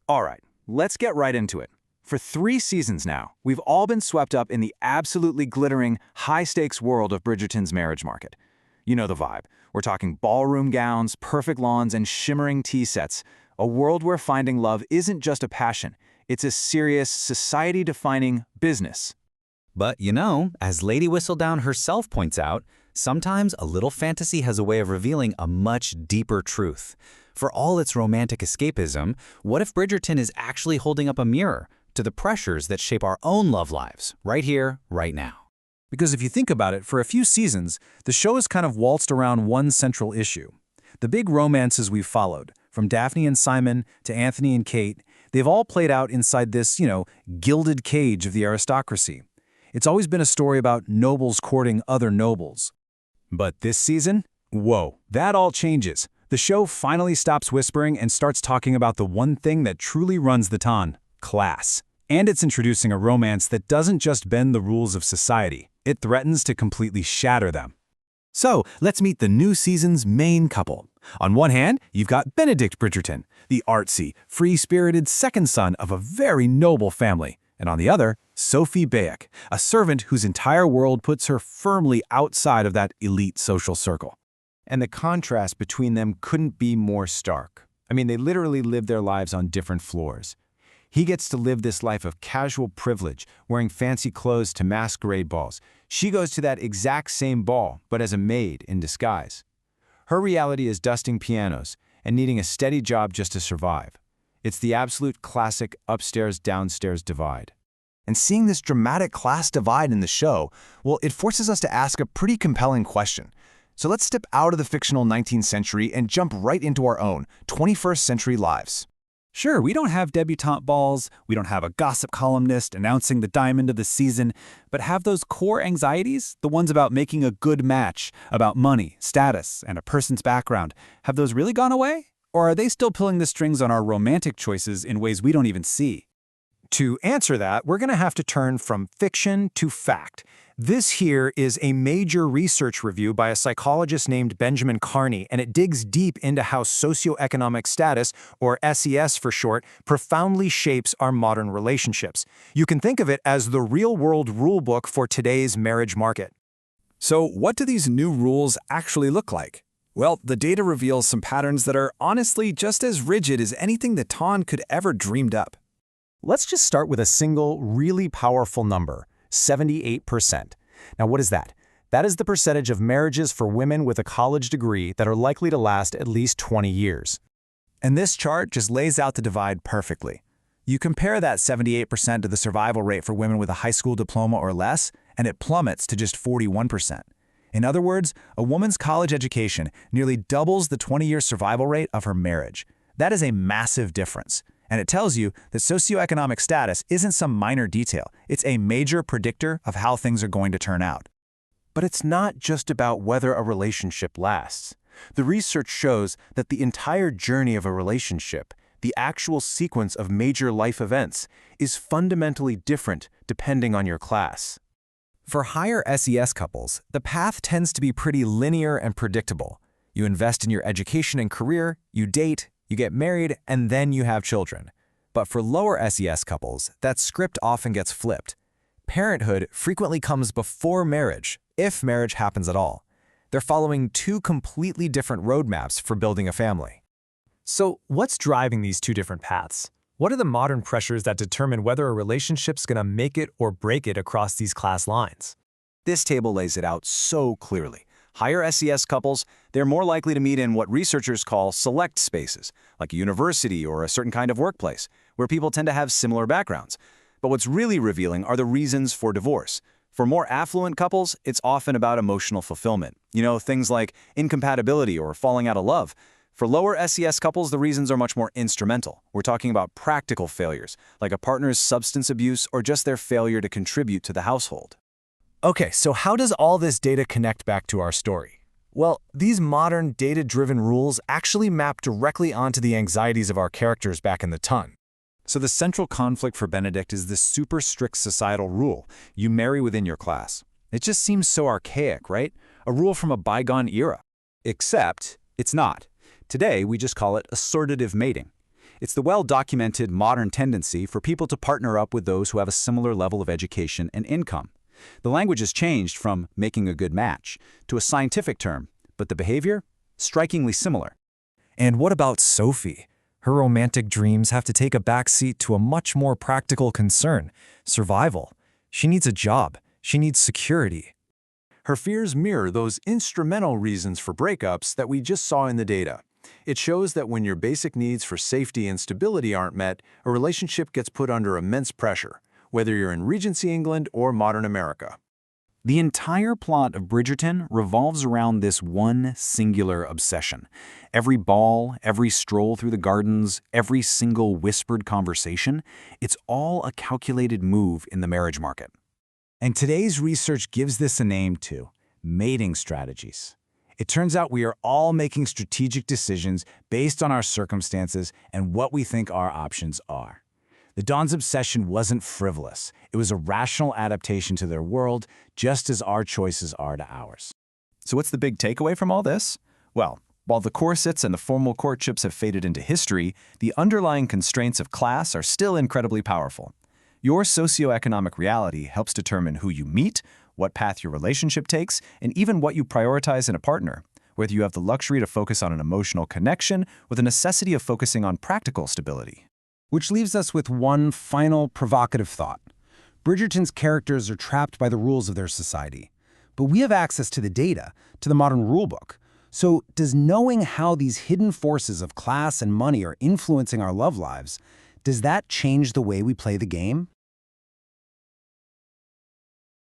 All right, let's get right into it. For 3 seasons now, we've all been swept up in the absolutely glittering, high-stakes world of Bridgerton's marriage market. You know the vibe. We're talking ballroom gowns, perfect lawns, and shimmering tea sets. A world where finding love isn't just a passion. It's a serious, society-defining business. But as Lady Whistledown herself points out, sometimes a little fantasy has a way of revealing a much deeper truth. For all its romantic escapism, what if Bridgerton is actually holding up a mirror to the pressures that shape our own love lives, right here, right now? Because if you think about it, for a few seasons, the show has kind of waltzed around one central issue. The big romances we've followed, from Daphne and Simon to Anthony and Kate, they've all played out inside this, gilded cage of the aristocracy. It's always been a story about nobles courting other nobles. But this season, whoa, that all changes. The show finally stops whispering and starts talking about the one thing that truly runs the ton: class. And it's introducing a romance that doesn't just bend the rules of society, it threatens to completely shatter them. So, let's meet the new season's main couple. On one hand, you've got Benedict Bridgerton, the artsy, free-spirited second son of a very noble family. And on the other, Sophie Bayek, a servant whose entire world puts her firmly outside of that elite social circle. And the contrast between them couldn't be more stark. I mean, they literally live their lives on different floors. He gets to live this life of casual privilege, wearing fancy clothes to masquerade balls. She goes to that exact same ball, but as a maid in disguise. Her reality is dusting pianos and needing a steady job just to survive. It's the absolute classic upstairs-downstairs divide. And seeing this dramatic class divide in the show, well, it forces us to ask a pretty compelling question. So let's step out of the fictional 19th century and jump right into our own 21st century lives. Sure, we don't have debutante balls, we don't have a gossip columnist announcing the diamond of the season, but have those core anxieties, the ones about making a good match, about money, status, and a person's background, have those really gone away? Or are they still pulling the strings on our romantic choices in ways we don't even see? To answer that, we're going to have to turn from fiction to fact. This here is a major research review by a psychologist named Benjamin Carney, and it digs deep into how socioeconomic status, or SES for short, profoundly shapes our modern relationships. You can think of it as the real-world rulebook for today's marriage market. So what do these new rules actually look like? Well, the data reveals some patterns that are honestly just as rigid as anything that Ton could ever dreamed up. Let's just start with a single, really powerful number, 78%. Now, what is that? That is the percentage of marriages for women with a college degree that are likely to last at least 20 years. And this chart just lays out the divide perfectly. You compare that 78% to the survival rate for women with a high school diploma or less, and it plummets to just 41%. In other words, a woman's college education nearly doubles the 20-year survival rate of her marriage. That is a massive difference. And it tells you that socioeconomic status isn't some minor detail. It's a major predictor of how things are going to turn out. But it's not just about whether a relationship lasts. The research shows that the entire journey of a relationship, the actual sequence of major life events, is fundamentally different depending on your class. For higher SES couples, the path tends to be pretty linear and predictable. You invest in your education and career, you date, you get married, and then you have children. But for lower SES couples, that script often gets flipped. Parenthood frequently comes before marriage, if marriage happens at all. They're following two completely different roadmaps for building a family. So what's driving these two different paths? What are the modern pressures that determine whether a relationship's gonna make it or break it across these class lines? This table lays it out so clearly. Higher SES couples, they're more likely to meet in what researchers call select spaces, like a university or a certain kind of workplace, where people tend to have similar backgrounds. But what's really revealing are the reasons for divorce. For more affluent couples, it's often about emotional fulfillment. Things like incompatibility or falling out of love. For lower SES couples, the reasons are much more instrumental. We're talking about practical failures, like a partner's substance abuse or just their failure to contribute to the household. Okay, so how does all this data connect back to our story? Well, these modern data-driven rules actually map directly onto the anxieties of our characters back in the ton. So the central conflict for Benedict is this super strict societal rule: you marry within your class. It just seems so archaic, right? A rule from a bygone era. Except, it's not. Today, we just call it assortative mating. It's the well-documented modern tendency for people to partner up with those who have a similar level of education and income. The language has changed from making a good match to a scientific term, but the behavior? Strikingly similar. And what about Sophie? Her romantic dreams have to take a backseat to a much more practical concern, survival. She needs a job. She needs security. Her fears mirror those instrumental reasons for breakups that we just saw in the data. It shows that when your basic needs for safety and stability aren't met, a relationship gets put under immense pressure, whether you're in Regency England or modern America. The entire plot of Bridgerton revolves around this one singular obsession. Every ball, every stroll through the gardens, every single whispered conversation, it's all a calculated move in the marriage market. And today's research gives this a name too: mating strategies. It turns out we are all making strategic decisions based on our circumstances and what we think our options are. The Don's obsession wasn't frivolous. It was a rational adaptation to their world, just as our choices are to ours. So what's the big takeaway from all this? Well, while the corsets and the formal courtships have faded into history, the underlying constraints of class are still incredibly powerful. Your socioeconomic reality helps determine who you meet, what path your relationship takes, and even what you prioritize in a partner, whether you have the luxury to focus on an emotional connection or the necessity of focusing on practical stability. Which leaves us with one final provocative thought. Bridgerton's characters are trapped by the rules of their society. But we have access to the data, to the modern rulebook. So does knowing how these hidden forces of class and money are influencing our love lives, does that change the way we play the game?